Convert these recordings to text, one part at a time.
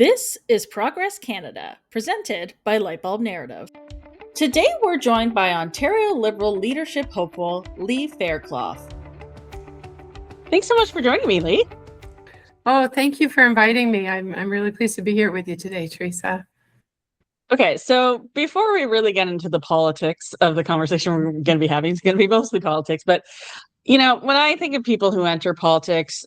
This is Progress Canada, presented by Lightbulb Narrative. Today we're joined by Ontario Liberal leadership hopeful Lee Fairclough. Thanks so much for joining me, Lee. Oh, thank you for inviting me. I'm really pleased to be here with you today, Teresa. Okay, so before we really get into the politics of the conversation we're going to be having, it's going to be mostly politics. But, when I think of people who enter politics,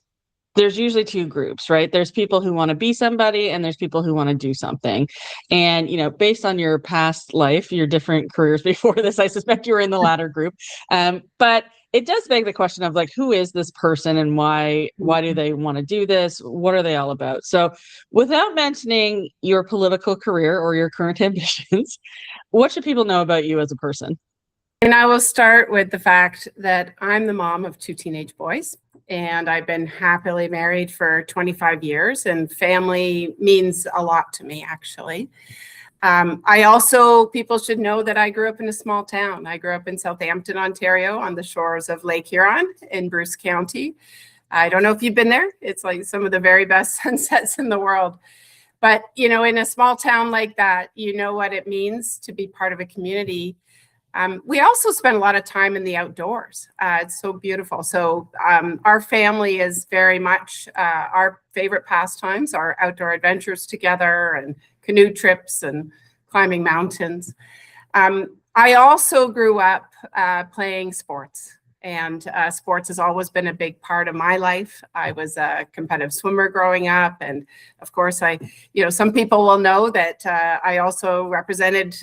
there's usually two groups, right? There's people who want to be somebody and there's people who want to do something. And, based on your past life, your different careers before this, I suspect you were in the latter group. But it does beg the question of who is this person and why do they want to do this? What are they all about? So without mentioning your political career or your current ambitions, what should people know about you as a person? And I will start with the fact that I'm the mom of two teenage boys, and I've been happily married for 25 years, and family means a lot to me, actually. People should know that I grew up in a small town. I grew up in Southampton, Ontario, on the shores of Lake Huron in Bruce County. I don't know if you've been there. It's like some of the very best sunsets in the world. But, in a small town like that, you know what it means to be part of a community. We also spend a lot of time in the outdoors. It's so beautiful. So our family is very much our favorite pastimes are outdoor adventures together and canoe trips and climbing mountains. I also grew up playing sports, and sports has always been a big part of my life. I was a competitive swimmer growing up, and of course, some people will know that I also represented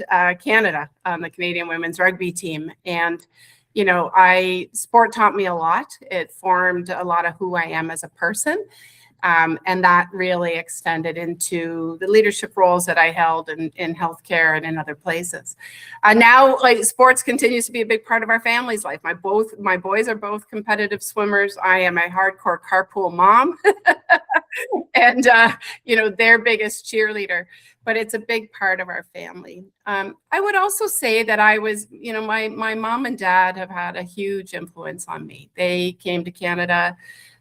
Canada on the Canadian women's rugby team, and sport taught me a lot. It formed a lot of who I am as a person. And that really extended into the leadership roles that I held in healthcare and in other places. Now, sports continues to be a big part of our family's life. My boys are both competitive swimmers. I am a hardcore carpool mom, and their biggest cheerleader. But it's a big part of our family. I would also say that I was, my mom and dad have had a huge influence on me. They came to Canada.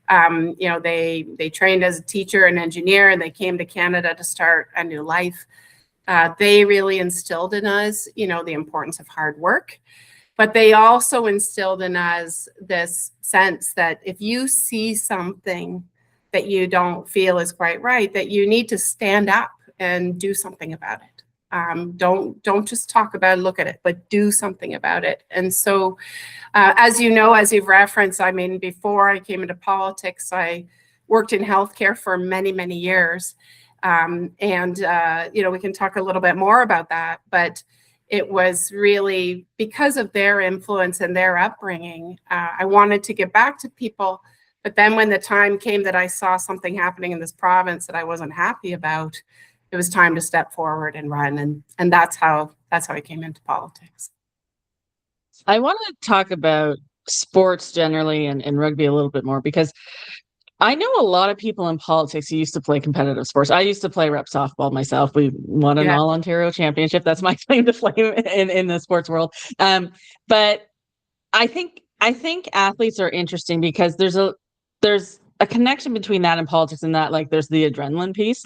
They trained as a teacher and engineer, and they came to Canada to start a new life. They really instilled in us, the importance of hard work, but they also instilled in us this sense that if you see something that you don't feel is quite right, that you need to stand up and do something about it. Don't just talk about it, look at it, but do something about it. And so, as you've referenced, before I came into politics, I worked in healthcare for many, many years. We can talk a little bit more about that, but it was really because of their influence and their upbringing. I wanted to give back to people, but then when the time came that I saw something happening in this province that I wasn't happy about, it was time to step forward and run, and that's how I came into politics. I want to talk about sports generally and rugby a little bit more, because I know a lot of people in politics who used to play competitive sports. I used to play rep softball myself. We won an all-Ontario championship. That's my claim to fame in the sports world. But I think athletes are interesting because there's a connection between that and politics, and that there's the adrenaline piece.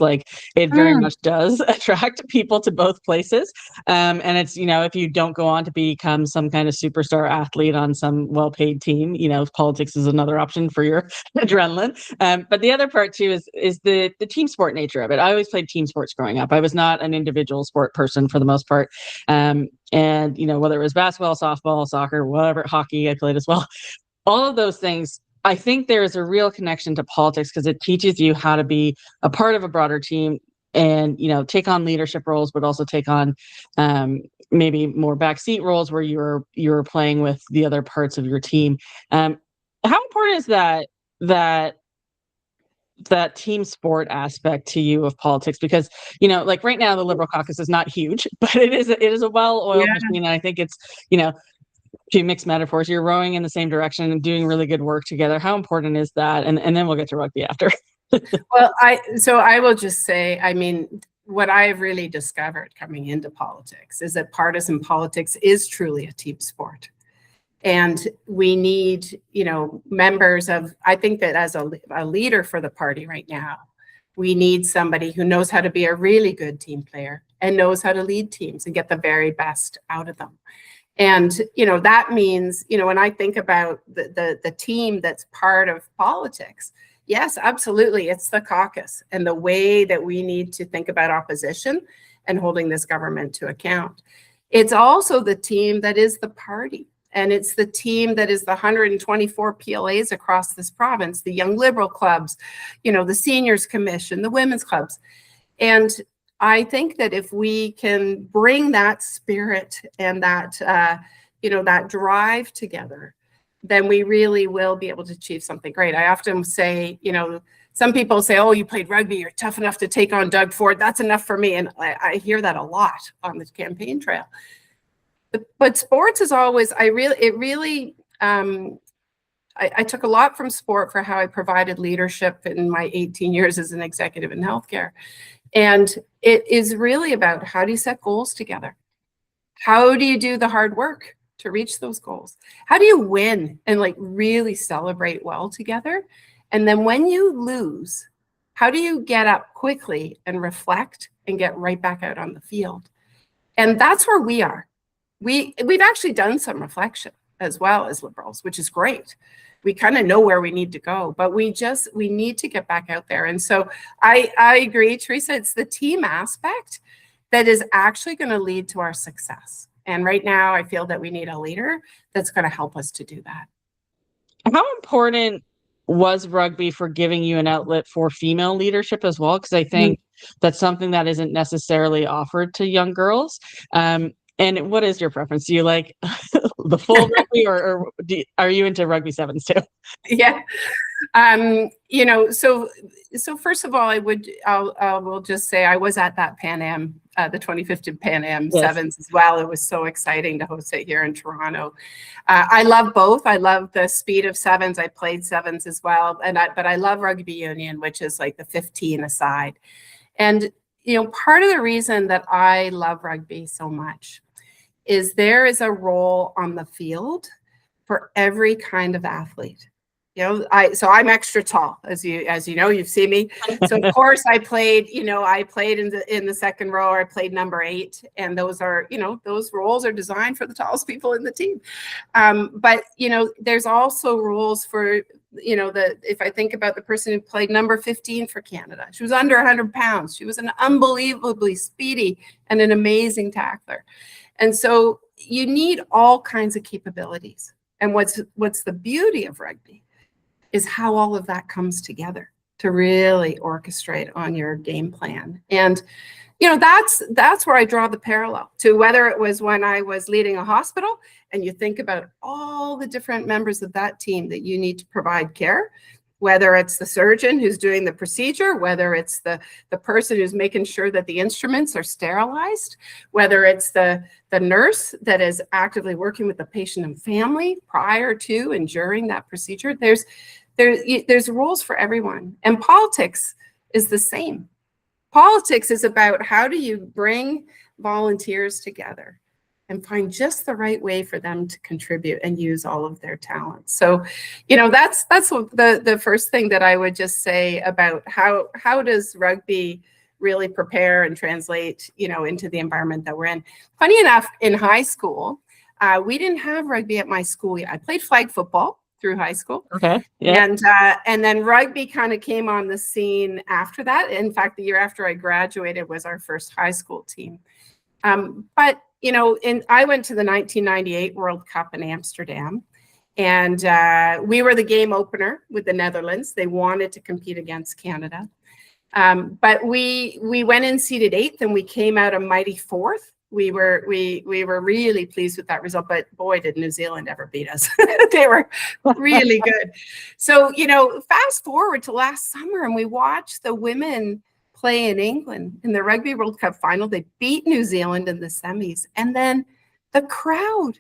It very much does attract people to both places. And it's, if you don't go on to become some kind of superstar athlete on some well-paid team, politics is another option for your adrenaline. But the other part too is the team sport nature of it. I always played team sports growing up. I was not an individual sport person for the most part. And whether it was basketball, softball, soccer, whatever, hockey, I played as well. All of those things, I think there is a real connection to politics because it teaches you how to be a part of a broader team and, take on leadership roles, but also take on maybe more backseat roles where you're playing with the other parts of your team. How important is that team sport aspect to you of politics? Because, right now the Liberal caucus is not huge, but it is a well-oiled machine. And I think it's, two mixed metaphors, you're rowing in the same direction and doing really good work together. How important is that? And then we'll get to rugby after. Well, I will just say, what I've really discovered coming into politics is that partisan politics is truly a team sport. And we need, members of, I think that as a leader for the party right now, We need somebody who knows how to be a really good team player and knows how to lead teams and get the very best out of them. And, that means, when I think about the team that's part of politics, yes, absolutely, it's the caucus and the way that we need to think about opposition and holding this government to account. It's also the team that is the party. And it's the team that is the 124 PLAs across this province, the Young Liberal clubs, the Seniors Commission, the women's clubs. And I think that if we can bring that spirit and that, that drive together, then we really will be able to achieve something great. I often say, some people say, oh, you played rugby, you're tough enough to take on Doug Ford. That's enough for me. And I hear that a lot on the campaign trail. But sports is always, I took a lot from sport for how I provided leadership in my 18 years as an executive in healthcare. And it is really about, how do you set goals together? How do you do the hard work to reach those goals? How do you win and really celebrate well together? And then when you lose, how do you get up quickly and reflect and get right back out on the field? And that's where we are. We've actually done some reflection as well as Liberals, which is great. We kind of know where we need to go, but we need to get back out there. And so I agree, Teresa, it's the team aspect that is actually going to lead to our success. And right now I feel that we need a leader that's going to help us to do that. How important was rugby for giving you an outlet for female leadership as well? Because I think that's something that isn't necessarily offered to young girls. And what is your preference? Do you like the full rugby, or are you into rugby sevens too? Yeah. So first of all, I will just say I was at that Pan Am, the 2015 Pan Am sevens as well. It was so exciting to host it here in Toronto. I love both. I love the speed of sevens. I played sevens as well. But I love rugby union, which is like the 15 aside. And, part of the reason that I love rugby so much is there is a role on the field for every kind of athlete. So I'm extra tall, as you know, you've seen me. So of course I played in the second row. I played number 8, and those are, those roles are designed for the tallest people in the team. But there's also roles for, if I think about the person who played number 15 for Canada, she was under 100 pounds. She was an unbelievably speedy and an amazing tackler. And so you need all kinds of capabilities. And what's the beauty of rugby is how all of that comes together to really orchestrate on your game plan. And, that's where I draw the parallel to whether it was when I was leading a hospital, and you think about all the different members of that team that you need to provide care, whether it's the surgeon who's doing the procedure, whether it's the person who's making sure that the instruments are sterilized, whether it's the nurse that is actively working with the patient and family prior to and during that procedure. There's roles for everyone. And politics is the same. Politics is about, how do you bring volunteers together and find just the right way for them to contribute and use all of their talents. So, that's the first thing that I would just say about how does rugby really prepare and translate, into the environment that we're in. Funny enough, in high school, we didn't have rugby at my school yet. I played flag football through high school. Okay. Yeah. And then rugby kind of came on the scene after that. In fact, the year after I graduated was our first high school team. But I went to the 1998 World Cup in Amsterdam, and we were the game opener with the Netherlands. They wanted to compete against Canada. But we went in seeded 8th, and we came out a mighty 4th. We were really pleased with that result, but boy, did New Zealand ever beat us. They were really good. So, fast forward to last summer, and we watched the women play in England in the Rugby World Cup final. They beat New Zealand in the semis. And then the crowd,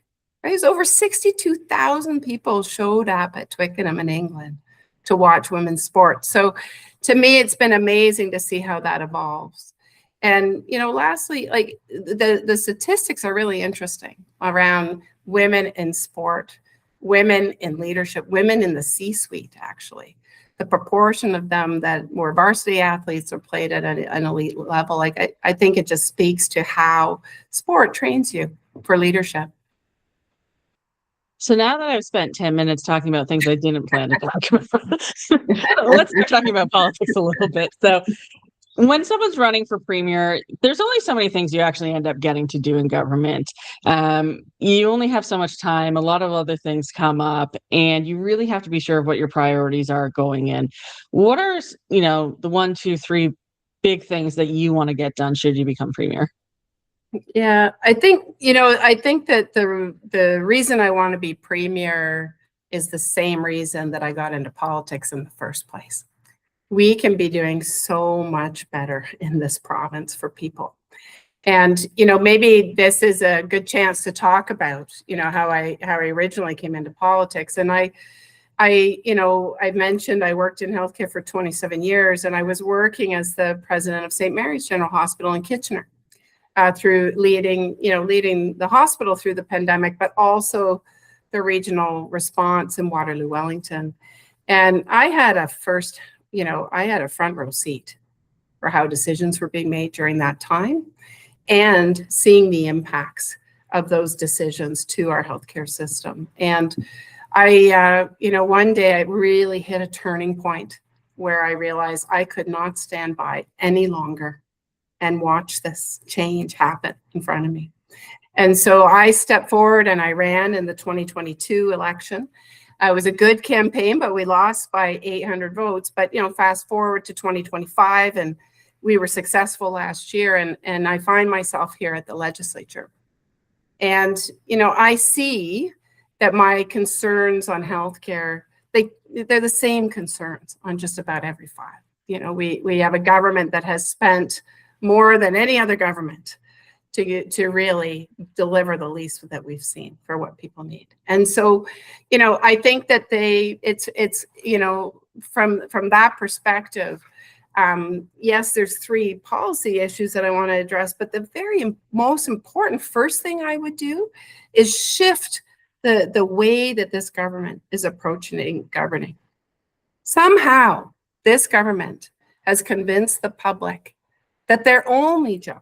right? It was over 62,000 people showed up at Twickenham in England to watch women's sports. So to me, it's been amazing to see how that evolves. And, lastly, the statistics are really interesting around women in sport, women in leadership, women in the C-suite, actually. the proportion of them that were varsity athletes or played at an elite level, like I think it just speaks to how sport trains you for leadership. So now that I've spent 10 minutes talking about things I didn't plan to talk about, let's start talking about politics a little bit. So when someone's running for premier, there's only so many things you actually end up getting to do in government. You only have so much time. A lot of other things come up, and you really have to be sure of what your priorities are going in. What are, the 1, 2, 3 big things that you want to get done should you become premier? Yeah, I think that the reason I want to be premier is the same reason that I got into politics in the first place. We can be doing so much better in this province for people. And, maybe this is a good chance to talk about, how I originally came into politics. And I mentioned I worked in healthcare for 27 years, and I was working as the president of St. Mary's General Hospital in Kitchener, through leading the hospital through the pandemic, but also the regional response in Waterloo, Wellington. And I had a front row seat for how decisions were being made during that time and seeing the impacts of those decisions to our healthcare system. And one day I really hit a turning point where I realized I could not stand by any longer and watch this change happen in front of me. And so I stepped forward and I ran in the 2022 election. It was a good campaign, but we lost by 800 votes. But, fast forward to 2025, and we were successful last year. And I find myself here at the legislature. And, I see that my concerns on healthcare, they're the same concerns on just about every file. We have a government that has spent more than any other government to really deliver the least that we've seen for what people need. And so, I think that it's from that perspective, yes, there's 3 policy issues that I want to address, but the very most important first thing I would do is shift the way that this government is approaching governing. Somehow, this government has convinced the public that their only job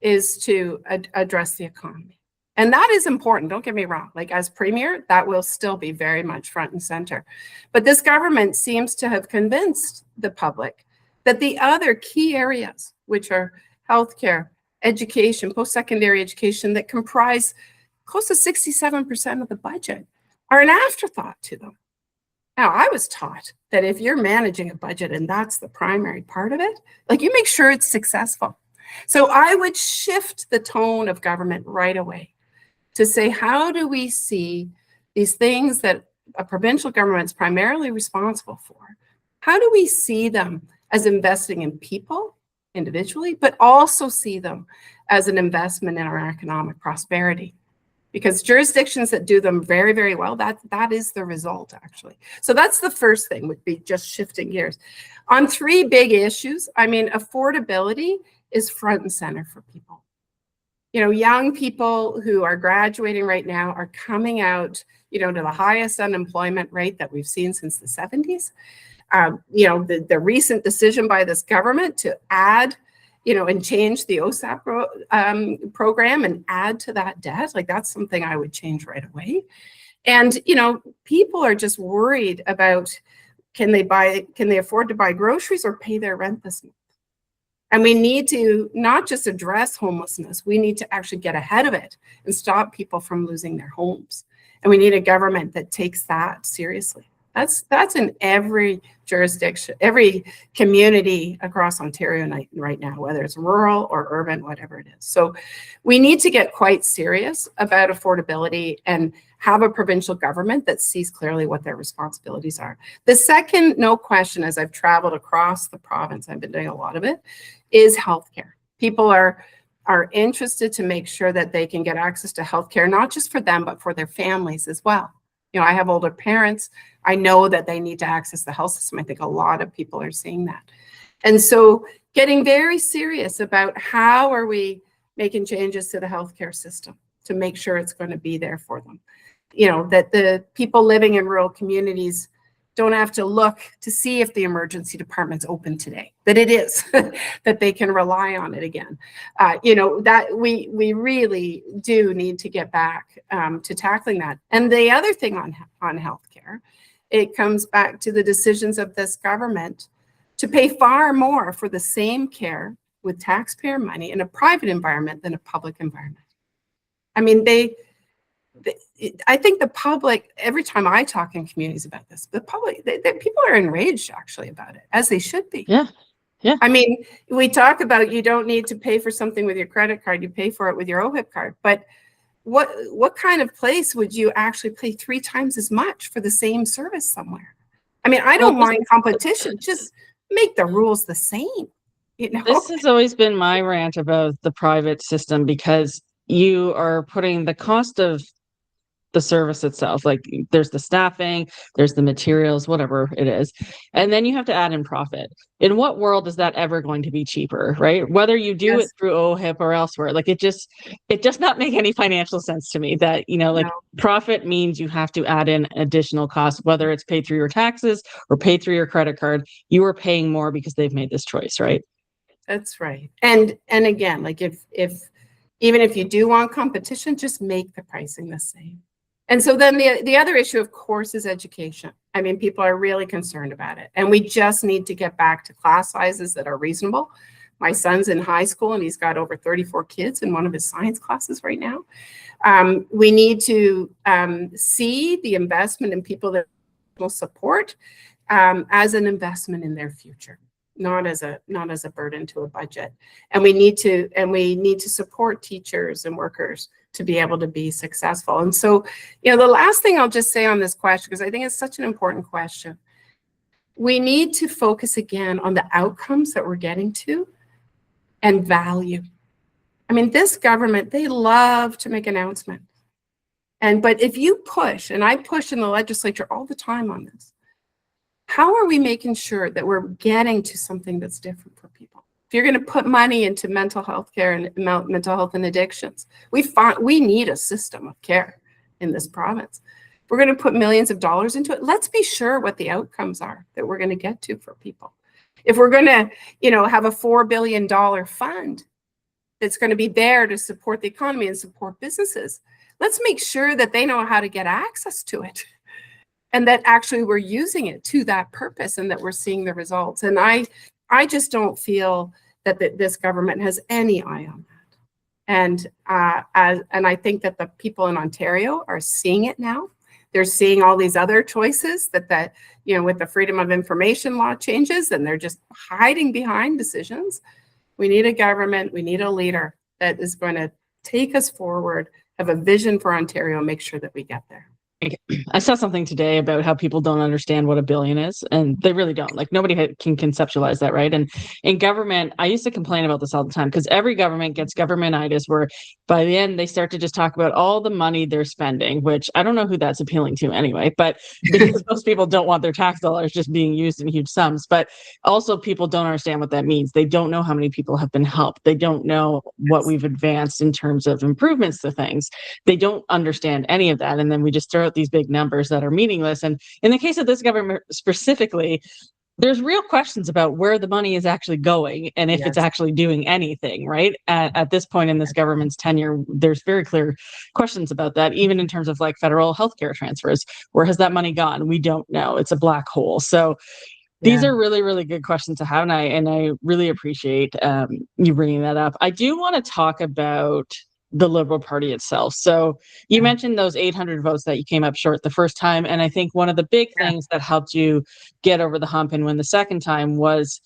is to address the economy. And that is important, don't get me wrong. Like, as premier, that will still be very much front and center. But this government seems to have convinced the public that the other key areas, which are healthcare, education, post-secondary education, that comprise close to 67% of the budget, are an afterthought to them. Now, I was taught that if you're managing a budget and that's the primary part of it, like, you make sure it's successful. So I would shift the tone of government right away to say, how do we see these things that a provincial government is primarily responsible for? How do we see them as investing in people individually, but also see them as an investment in our economic prosperity? Because jurisdictions that do them very, very well, that is the result, actually. So that's the first thing, would be just shifting gears. On 3 big issues, affordability is front and center for people. Young people who are graduating right now are coming out, to the highest unemployment rate that we've seen since the 70s. The recent decision by this government to add, and change the OSAP program and add to that debt, like, that's something I would change right away. And, people are just worried about, can they afford to buy groceries or pay their rent this month? And we need to not just address homelessness, we need to actually get ahead of it and stop people from losing their homes. And we need a government that takes that seriously. That's in every jurisdiction, every community across Ontario right now, whether it's rural or urban, whatever it is. So we need to get quite serious about affordability and have a provincial government that sees clearly what their responsibilities are. The second, no question, as I've traveled across the province, I've been doing a lot of it, is healthcare. People are interested to make sure that they can get access to healthcare, not just for them, but for their families as well. I have older parents. I know that they need to access the health system. I think a lot of people are seeing that. And so getting very serious about how are we making changes to the healthcare system to make sure it's going to be there for them. That the people living in rural communities don't have to look to see if the emergency department's open today, that it is, that they can rely on it again. That we really do need to get back to tackling that. And the other thing on healthcare, it comes back to the decisions of this government to pay far more for the same care with taxpayer money in a private environment than a public environment. I mean, I think the public, every time I talk in communities about this, the public, people are enraged actually about it, as they should be. Yeah. I mean, we talk about you don't need to pay for something with your credit card, you pay for it with your OHIP card. But what kind of place would you actually pay 3 times as much for the same service somewhere? I mean, I don't mind competition, just make the rules the same. This has always been my rant about the private system, because you are putting the cost of the service itself, like there's the staffing, there's the materials, whatever it is, and then you have to add in profit. In what world is that ever going to be cheaper, right? Whether you do it through OHIP or elsewhere, like it does not make any financial sense to me that, profit means you have to add in additional costs, whether it's paid through your taxes or paid through your credit card. You are paying more because they've made this choice, right? That's right. And again, like if even if you do want competition, just make the pricing the same. And so then the other issue, of course, is education. I mean, people are really concerned about it. And we just need to get back to class sizes that are reasonable. My son's in high school and he's got over 34 kids in one of his science classes right now. We need to see the investment in people that will support as an investment in their future, not as a burden to a budget. And we need to support teachers and workers to be able to be successful. And so, the last thing I'll just say on this question, because I think it's such an important question, we need to focus again on the outcomes that we're getting to and value. I mean, this government, they love to make announcements. But if you push, and I push in the legislature all the time on this, how are we making sure that we're getting to something that's different for people? If you're going to put money into mental health care and mental health and addictions, we need a system of care in this province. If we're going to put millions of dollars into it, let's be sure what the outcomes are that we're going to get to for people. If we're going to, have a $4 billion fund that's going to be there to support the economy and support businesses, let's make sure that they know how to get access to it. And that actually we're using it to that purpose and that we're seeing the results. And I just don't feel that this government has any eye on that. And I think that the people in Ontario are seeing it now. They're seeing all these other choices that with the Freedom of Information law changes, and they're just hiding behind decisions. We need a government, we need a leader that is going to take us forward, have a vision for Ontario, and make sure that we get there. I saw something today about how people don't understand what a billion is, and they really don't. Like, nobody can conceptualize that, right? And in government, I used to complain about this all the time, because every government gets governmentitis, where by the end they start to just talk about all the money they're spending, which I don't know who that's appealing to anyway, but because most people don't want their tax dollars just being used in huge sums. But also, people don't understand what that means. They don't know how many people have been helped. They don't know what we've advanced in terms of improvements to things. They don't understand any of that. And then we just throw out these big numbers that are meaningless. And in the case of this government specifically, there's real questions about where the money is actually going and if it's actually doing anything, right? At this point in this government's tenure, there's very clear questions about that, even in terms of like federal healthcare transfers. Where has that money gone? We don't know. It's a black hole. So these are really, really good questions to have. And I really appreciate you bringing that up. I do want to talk about the Liberal Party itself. So you mentioned those 800 votes that you came up short the first time. And I think one of the big things that helped you get over the hump and win the second time was,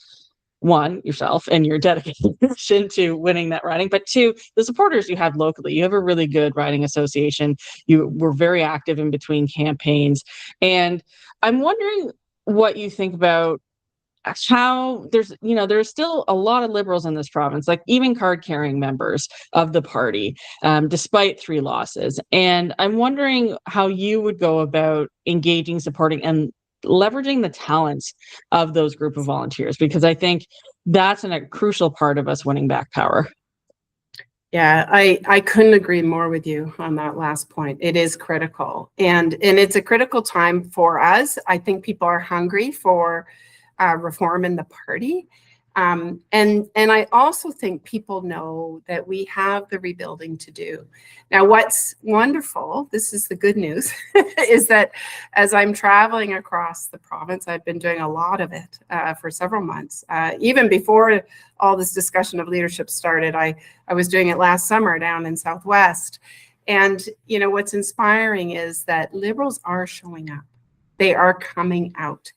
one, yourself and your dedication to winning that riding, but two, the supporters you have locally. You have a really good riding association. You were very active in between campaigns. And I'm wondering what you think about how there's still a lot of Liberals in this province, like even card-carrying members of the party, despite 3 losses. And I'm wondering how you would go about engaging, supporting, and leveraging the talents of those group of volunteers, because I think that's a crucial part of us winning back power. Yeah, I couldn't agree more with you on that last point. It is critical, and it's a critical time for us. I think people are hungry for reform in the party, and I also think people know that we have the rebuilding to do. Now, what's wonderful, this is the good news, is that as I'm traveling across the province, I've been doing a lot of it for several months, even before all this discussion of leadership started. I was doing it last summer down in Southwest. And, you know, what's inspiring is that Liberals are showing up. They are coming out.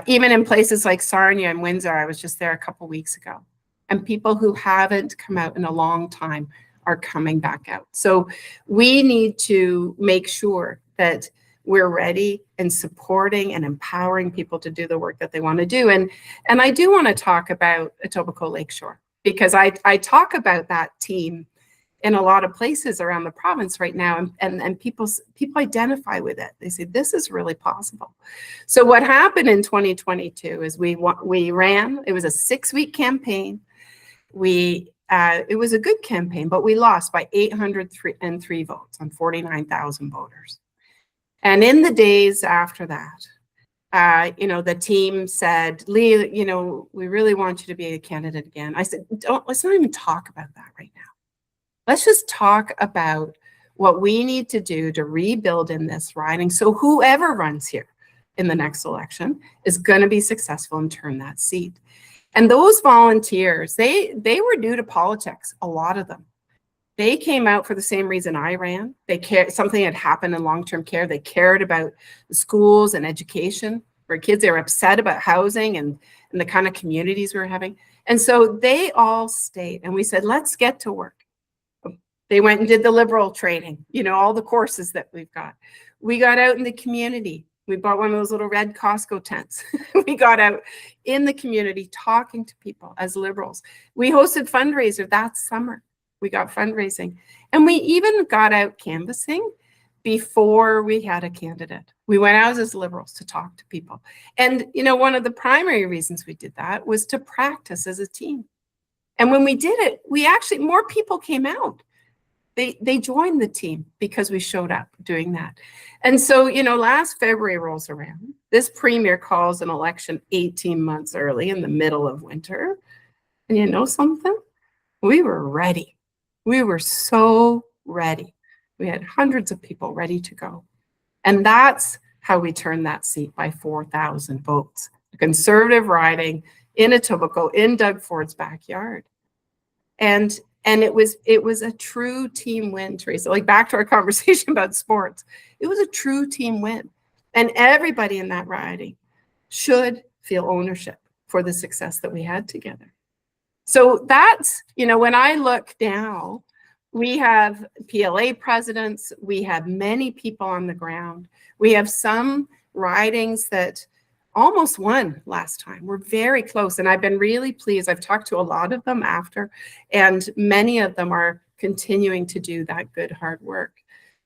Even in places like Sarnia and Windsor, I was just there a couple weeks ago. And people who haven't come out in a long time are coming back out. So we need to make sure that we're ready and supporting and empowering people to do the work that they want to do. And I do want to talk about Etobicoke-Lakeshore, because I talk about that team in a lot of places around the province right now, and people identify with it. They say this is really possible. So what happened in 2022 is we ran. It was a 6-week campaign. It was a good campaign, but we lost by 803 votes on 49,000 voters. And in the days after that, you know, the team said, Lee, you know, we really want you to be a candidate again. I said, let's not even talk about that right now. Let's just talk about what we need to do to rebuild in this riding, so whoever runs here in the next election is going to be successful and turn that seat. And those volunteers, they were new to politics, a lot of them. They came out for the same reason I ran. They cared, something had happened in long-term care. They cared about the schools and education for kids. They were upset about housing and the kind of communities we were having. And so they all stayed, and we said, let's get to work. They went and did the Liberal training, you know, all the courses that we've got. We got out in the community. We bought one of those little red Costco tents. We got out in the community talking to people as Liberals. We hosted fundraiser that summer. We got fundraising. And we even got out canvassing before we had a candidate. We went out as Liberals to talk to people. And, you know, one of the primary reasons we did that was to practice as a team. And when we did it, we actually, more people came out. They joined the team because we showed up doing that. And so, you know, last February rolls around. This premier calls an election 18 months early in the middle of winter. And you know something? We were ready. We were so ready. We had hundreds of people ready to go. And that's how we turned that seat by 4,000 votes. A conservative riding in Etobicoke, in Doug Ford's backyard. And it was a true team win, Teresa. Like, back to our conversation about sports, it was a true team win. And everybody in that riding should feel ownership for the success that we had together. So that's, you know, when I look now, we have PLA presidents, we have many people on the ground. We have some ridings that almost won last time. We're very close, and I've been really pleased. I've talked to a lot of them after, and many of them are continuing to do that good, hard work,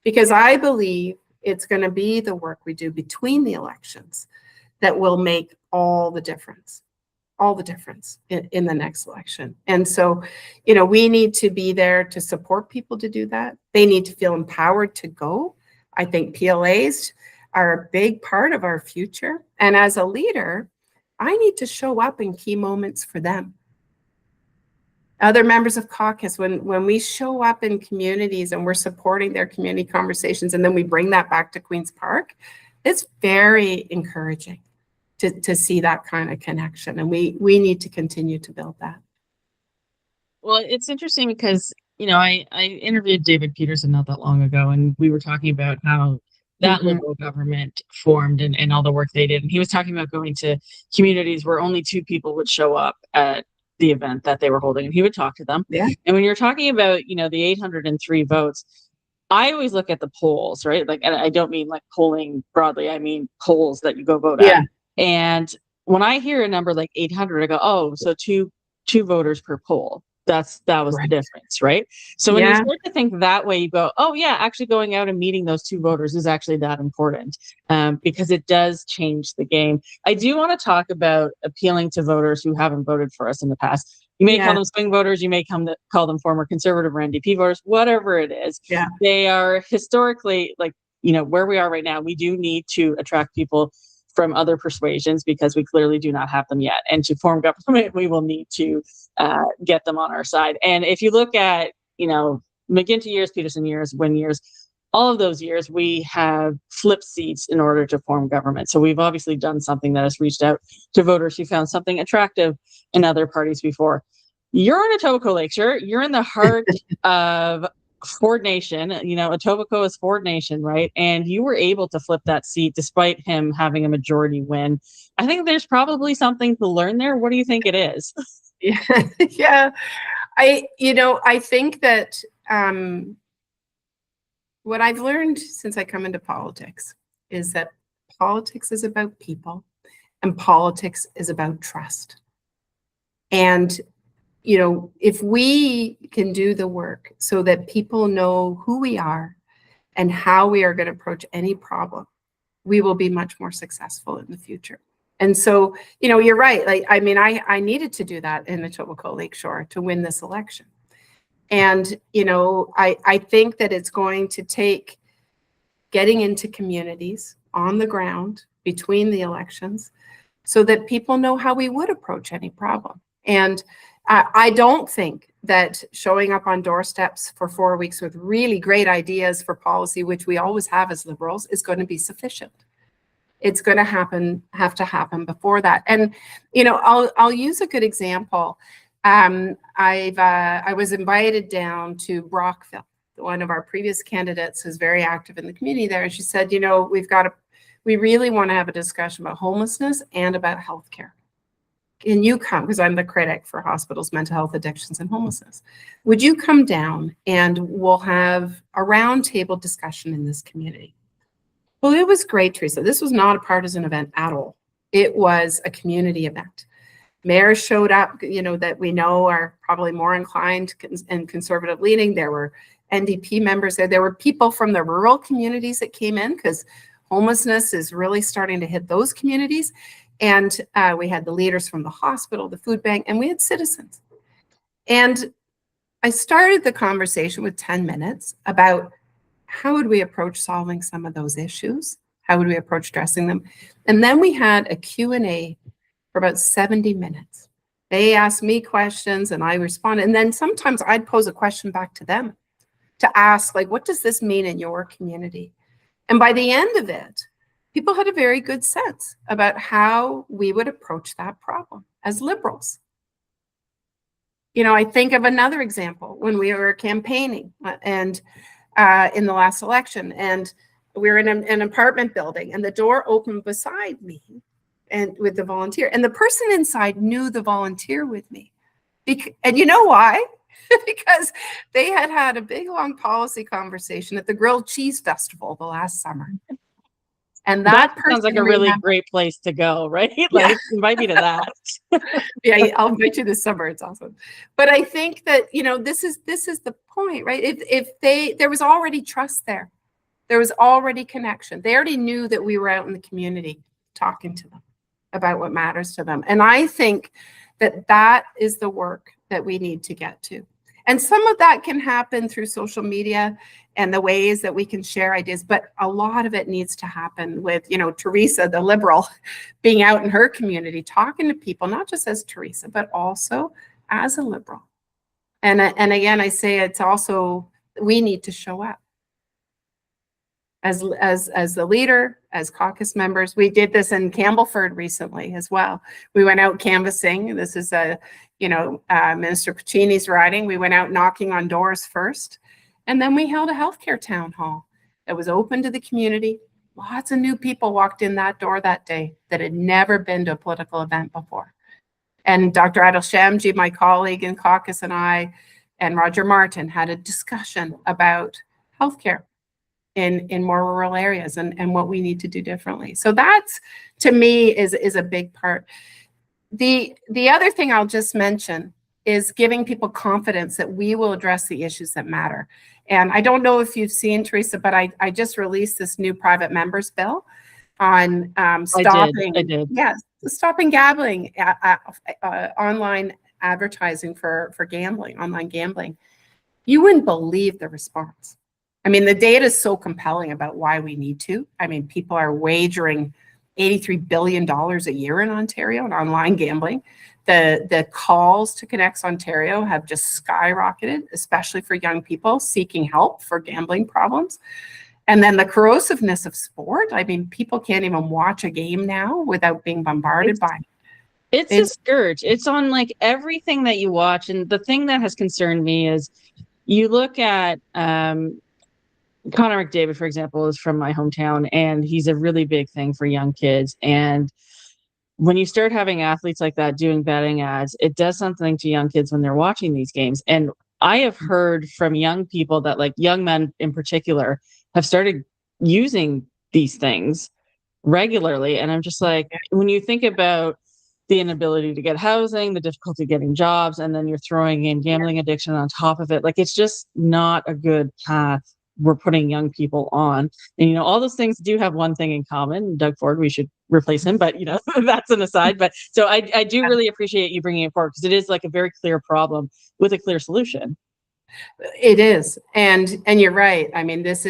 because I believe it's going to be the work we do between the elections that will make all the difference in the next election. And so, you know, we need to be there to support people to do that. They need to feel empowered to go. I think PLAs are a big part of our future. And as a leader, I need to show up in key moments for them. Other members of caucus, when we show up in communities and we're supporting their community conversations, and then we bring that back to Queen's Park, it's very encouraging to see that kind of connection. And we need to continue to build that. Well, it's interesting because, you know, I interviewed David Peterson not that long ago, and we were talking about how that Liberal government formed and all the work they did. And he was talking about going to communities where only 2 people would show up at the event that they were holding, and he would talk to them. Yeah. And when you're talking about, you know, the 803 votes, I always look at the polls, right? Like, and I don't mean like polling broadly, I mean polls that you go vote at. And when I hear a number like 800, I go, oh, so two voters per poll. That was the difference, right? So when you start to think that way, you go, oh yeah, actually going out and meeting those 2 voters is actually that important, because it does change the game. I do want to talk about appealing to voters who haven't voted for us in the past, You may call them swing voters, you may call them former conservative or NDP voters, whatever it is. Yeah. They are historically, like, where we are right now, we do need to attract people from other persuasions because we clearly do not have them yet. And to form government, we will need to get them on our side. And if you look at, McGuinty years, Peterson years, Wynne years, all of those years, we have flipped seats in order to form government. So we've obviously done something that has reached out to voters who found something attractive in other parties before. You're in Etobicoke-Lakeshore. You're in the heart of Ford Nation. Etobicoke is Ford Nation, right? And you were able to flip that seat despite him having a majority win. I think there's probably something to learn there. What do you think it is? Yeah. I think that what I've learned since I come into politics is that politics is about people and politics is about trust. And, if we can do the work so that people know who we are and how we are going to approach any problem, we will be much more successful in the future. And so, you're right. Like, I needed to do that in Etobicoke-Lakeshore to win this election. And, I think that it's going to take getting into communities on the ground between the elections so that people know how we would approach any problem. And I don't think that showing up on doorsteps for 4 weeks with really great ideas for policy, which we always have as Liberals, is going to be sufficient. It's going to have to happen before that. And, I'll use a good example. I was invited down to Brockville. One of our previous candidates is very active in the community there. And she said, we really want to have a discussion about homelessness and about healthcare. Can you come? Because I'm the critic for hospitals, mental health, addictions, and homelessness. Would you come down and we'll have a roundtable discussion in this community? Well, it was great, Teresa. This was not a partisan event at all. It was a community event. Mayors showed up, that we know are probably more inclined and conservative leaning. There were NDP members there. There were people from the rural communities that came in because homelessness is really starting to hit those communities. And we had the leaders from the hospital, the food bank, and we had citizens. And I started the conversation with 10 minutes about how would we approach solving some of those issues? How would we approach addressing them? And then we had a Q&A for about 70 minutes. They asked me questions and I responded. And then sometimes I'd pose a question back to them to ask, like, what does this mean in your community? And by the end of it, people had a very good sense about how we would approach that problem as Liberals. I think of another example when we were campaigning and in the last election, and we were in an apartment building and the door opened beside me and with the volunteer, and the person inside knew the volunteer with me. And you know why? Because they had a big long policy conversation at the Grilled Cheese Festival the last summer. And that sounds like a really great place to go, right? Like, invite me to that. Yeah, I'll invite you this summer. It's awesome. But I think that, this is the point, right? If there was already trust there. There was already connection. They already knew that we were out in the community talking to them about what matters to them. And I think that is the work that we need to get to. And some of that can happen through social media and the ways that we can share ideas, but a lot of it needs to happen with, Teresa, the Liberal, being out in her community, talking to people, not just as Teresa, but also as a Liberal. And again, I say it's also, we need to show up. As the leader, as caucus members. We did this in Campbellford recently as well. We went out canvassing. This is Minister Puccini's riding. We went out knocking on doors first, and then we held a healthcare town hall that was open to the community. Lots of new people walked in that door that day that had never been to a political event before. And Dr. Adil Shamji, my colleague in caucus, and I, and Roger Martin had a discussion about healthcare in more rural areas and what we need to do differently. So that's, to me, is a big part. The other thing I'll just mention is giving people confidence that we will address the issues that matter. And I don't know if you've seen, Teresa, but I just released this new private members bill on stopping. I did. Yes, stopping gambling online advertising for gambling, online gambling, you wouldn't believe the response. I mean, the data is so compelling about why we need to. I mean, people are wagering $83 billion a year in Ontario on online gambling. The calls to Connects Ontario have just skyrocketed, especially for young people seeking help for gambling problems. And then the corrosiveness of sport. I mean, people can't even watch a game now without being bombarded by it. It's a scourge. It's on like everything that you watch. And the thing that has concerned me is you look at Connor McDavid, for example, is from my hometown, and he's a really big thing for young kids. And when you start having athletes like that doing betting ads, it does something to young kids when they're watching these games. And I have heard from young people that, like young men in particular, have started using these things regularly. And I'm just like, when you think about the inability to get housing, the difficulty getting jobs, and then you're throwing in gambling addiction on top of it, like it's just not a good path we're putting young people on. And, you know, all those things do have one thing in common. Doug Ford, we should replace him, but, you know, that's an aside. But so I do really appreciate you bringing it forward, because it is like a very clear problem with a clear solution. It is. And you're right. I mean, this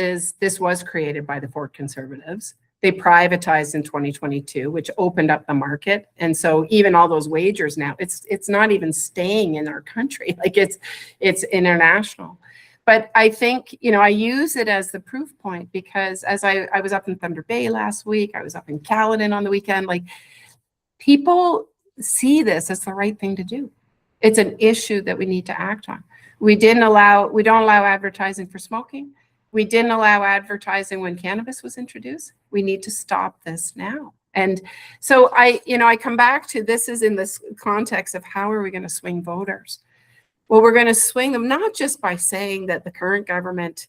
was created by the Ford Conservatives. They privatized in 2022, which opened up the market. And so even all those wagers now, it's not even staying in our country. Like it's international. But I think, you know, I use it as the proof point, because as I was up in Thunder Bay last week, I was up in Caledon on the weekend, like people see this as the right thing to do. It's an issue that we need to act on. We don't allow advertising for smoking. We didn't allow advertising when cannabis was introduced. We need to stop this now. And so I come back to, this is in this context of how are we going to swing voters? Well, we're going to swing them not just by saying that the current government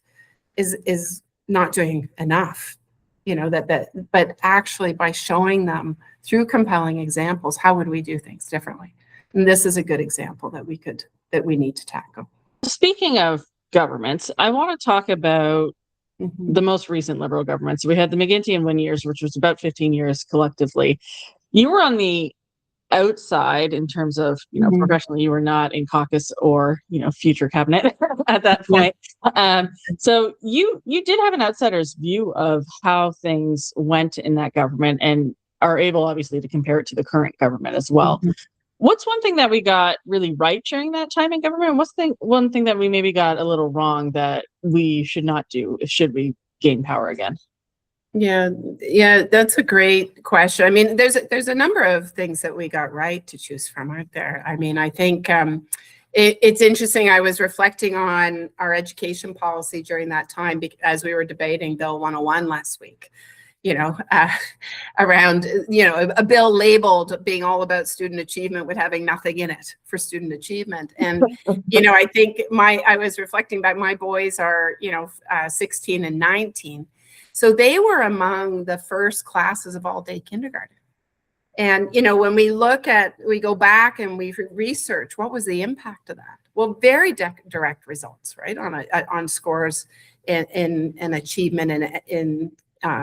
is not doing enough, you know, but actually by showing them through compelling examples, how would we do things differently? And this is a good example that we need to tackle. Speaking of governments, I want to talk about the most recent Liberal governments. We had the McGuinty and Wynne years, which was about 15 years collectively. You were on the outside in terms of, you know, professionally, you were not in caucus or, you know, future cabinet at that point. So you did have an outsider's view of how things went in that government, and are able obviously to compare it to the current government as well. What's one thing that we got really right during that time in government? What's one thing that we maybe got a little wrong that we should not do should we gain power again? Yeah, that's a great question. I mean, there's a number of things that we got right to choose from, aren't there? I mean, I think it's interesting. I was reflecting on our education policy during that time as we were debating Bill 101 last week. You know, around, you know, a bill labeled being all about student achievement with having nothing in it for student achievement. And, you know, I think I was reflecting back, my boys are, you know, 16 and 19. So they were among the first classes of all-day kindergarten. And, you know, when we go back and we research, what was the impact of that? Well, very direct results, right? On scores in achievement in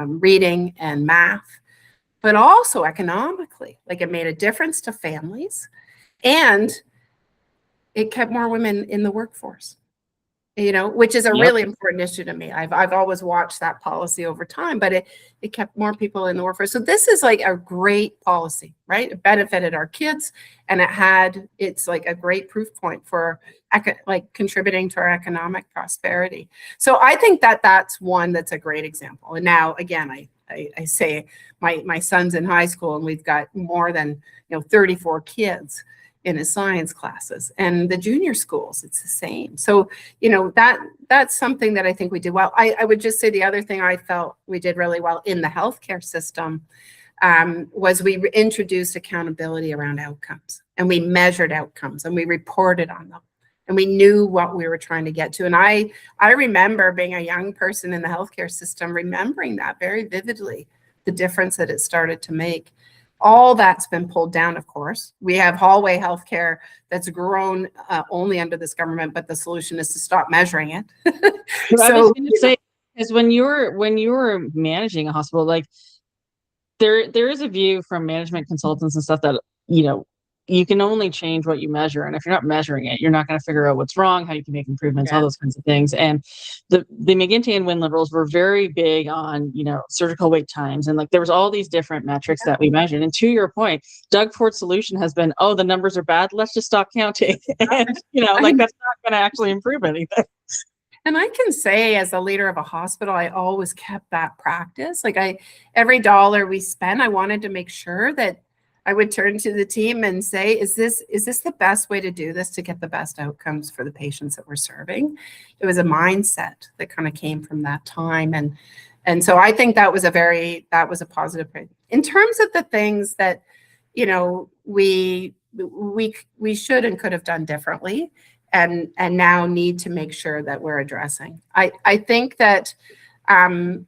reading and math, but also economically. Like, it made a difference to families, and it kept more women in the workforce, you know, which is a really important issue to me. I've always watched that policy over time, but it kept more people in the workforce. So this is like a great policy, right? It benefited our kids, and it's like a great proof point for like contributing to our economic prosperity. So I think that's one that's a great example. And now, again, I say my son's in high school, and we've got more than, 34 kids in his science classes, and the junior schools, it's the same. So, that's something that I think we did well. I would just say the other thing I felt we did really well in the healthcare system was we introduced accountability around outcomes, and we measured outcomes, and we reported on them, and we knew what we were trying to get to. And I remember being a young person in the healthcare system, remembering that very vividly, the difference that it started to make. All that's been pulled down, of course. We have hallway healthcare that's grown only under this government, but the solution is to stop measuring it. So I was going to say, because when you're managing a hospital, like there is a view from management consultants and stuff that, you can only change what you measure. And if you're not measuring it, you're not going to figure out what's wrong, how you can make improvements, all those kinds of things. And the McGuinty and Wynne Liberals were very big on, surgical wait times. And like, there was all these different metrics that we measured. And to your point, Doug Ford's solution has been, oh, the numbers are bad, let's just stop counting. And, that's not going to actually improve anything. And I can say, as a leader of a hospital, I always kept that practice. Like every dollar we spent, I wanted to make sure that I would turn to the team and say, is this the best way to do this to get the best outcomes for the patients that we're serving? It was a mindset that kind of came from that time. And so I think that was a positive thing. In terms of the things that, we should and could have done differently, and now need to make sure that we're addressing. I think that, the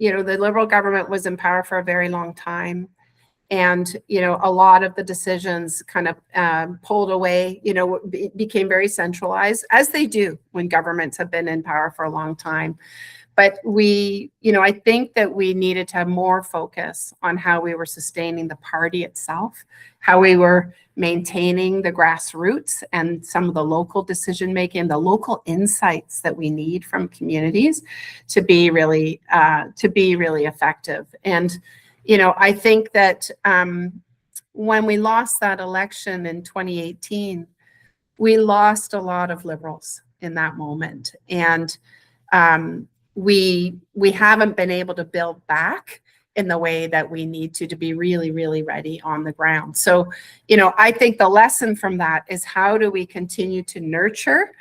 Liberal government was in power for a very long time. And, a lot of the decisions kind of pulled away, became very centralized, as they do when governments have been in power for a long time. But I think that we needed to have more focus on how we were sustaining the party itself, how we were maintaining the grassroots and some of the local decision making, the local insights that we need from communities to be really effective. And I think that when we lost that election in 2018, we lost a lot of Liberals in that moment. And we haven't been able to build back in the way that we need to be really, really ready on the ground. So, I think the lesson from that is, how do we continue to nurture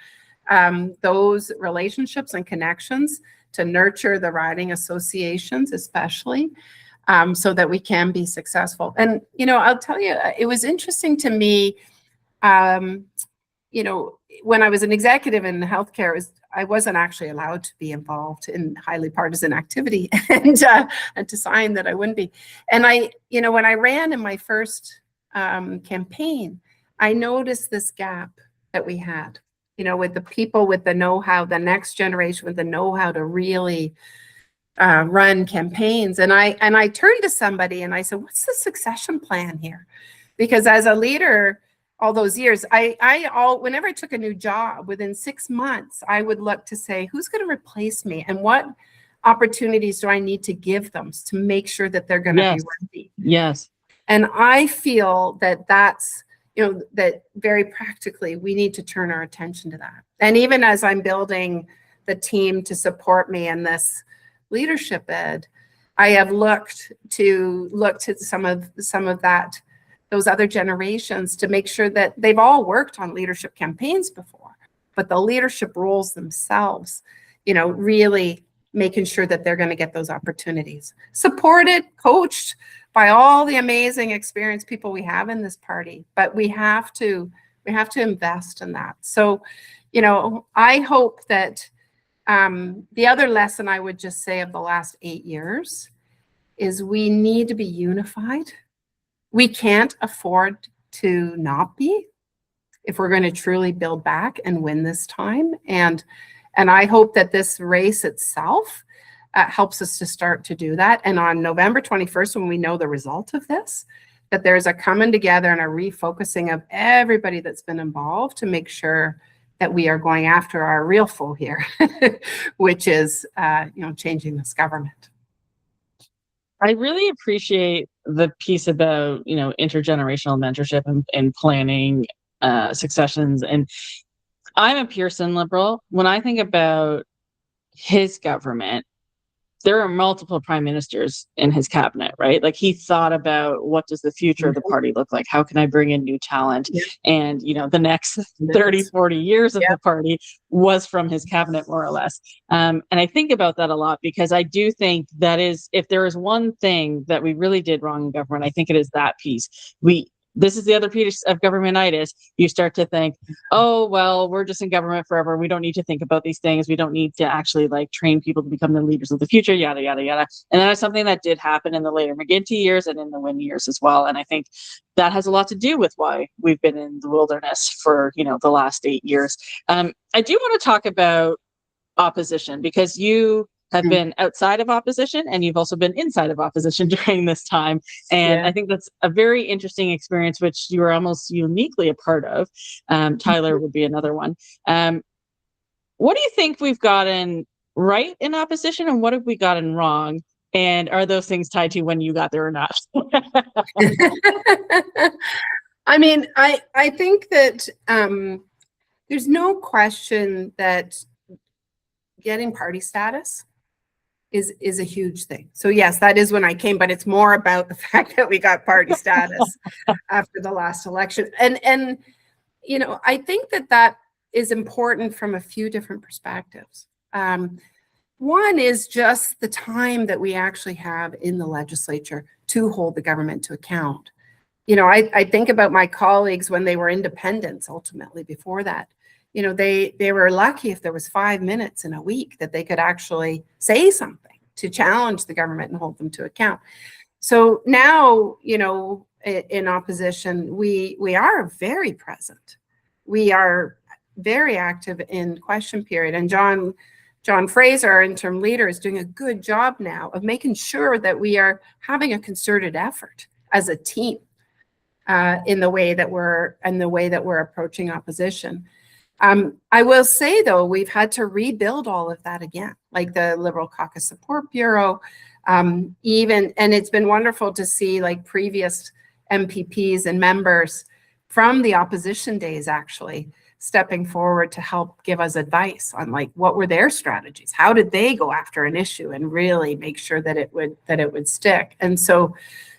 those relationships and connections, to nurture the riding associations especially, so that we can be successful. And, I'll tell you, it was interesting to me, when I was an executive in healthcare, I wasn't actually allowed to be involved in highly partisan activity, and to sign that I wouldn't be. And when I ran in my first campaign, I noticed this gap that we had, with the people with the know-how, the next generation with the know-how to really run campaigns. And I turned to somebody and I said, what's the succession plan here? Because as a leader all those years, whenever I took a new job, within 6 months, I would look to say, who's going to replace me, and what opportunities do I need to give them to make sure that they're going to be ready? Yes. And I feel that that's, that very practically, we need to turn our attention to that. And even as I'm building the team to support me in this leadership ed, I have looked to some of that, those other generations, to make sure that they've all worked on leadership campaigns before, but the leadership roles themselves, really making sure that they're going to get those opportunities, supported, coached by all the amazing experienced people we have in this party. But we have to invest in that. So, I hope that the other lesson I would just say of the last 8 years is, we need to be unified. We can't afford to not be, if we're going to truly build back and win this time. And I hope that this race itself helps us to start to do that. And on November 21st, when we know the result of this, that there's a coming together and a refocusing of everybody that's been involved to make sure that we are going after our real foe here, which is, changing this government. I really appreciate the piece about, intergenerational mentorship and planning successions. And I'm a Pearson Liberal. When I think about his government, there are multiple prime ministers in his cabinet, right? Like, he thought about, what does the future of the party look like? How can I bring in new talent? Yeah. And, the next 30, 40 years of the party was from his cabinet, more or less. And I think about that a lot, because I do think that is, if there is one thing that we really did wrong in government, I think it is that piece. This is the other piece of governmentitis. You start to think, oh, well, we're just in government forever. We don't need to think about these things. We don't need to actually train people to become the leaders of the future, yada, yada, yada. And that is something that did happen in the later McGuinty years and in the Wynne years as well. And I think that has a lot to do with why we've been in the wilderness for, the last 8 years. I do want to talk about opposition, because you have been outside of opposition, and you've also been inside of opposition during this time. And I think that's a very interesting experience, which you are almost uniquely a part of. Tyler would be another one. What do you think we've gotten right in opposition, and what have we gotten wrong? And are those things tied to when you got there or not? I mean, I think that there's no question that getting party status is a huge thing. So yes, that is when I came, but it's more about the fact that we got party status after the last election. And you know, I think that is important from a few different perspectives. One is just the time that we actually have in the legislature to hold the government to account. You know, I think about my colleagues when they were independents ultimately before that. You know, they were lucky if there was 5 minutes in a week that they could actually say something to challenge the government and hold them to account. So now, you know, in opposition, we are very present. We are very active in question period. And John Fraser, our interim leader, is doing a good job now of making sure that we are having a concerted effort as a team in the way that we're approaching opposition. I will say, though, we've had to rebuild all of that again, like the Liberal Caucus Support Bureau, and it's been wonderful to see like previous MPPs and members from the opposition days actually stepping forward to help give us advice on like what were their strategies, how did they go after an issue and really make sure that it would stick. And so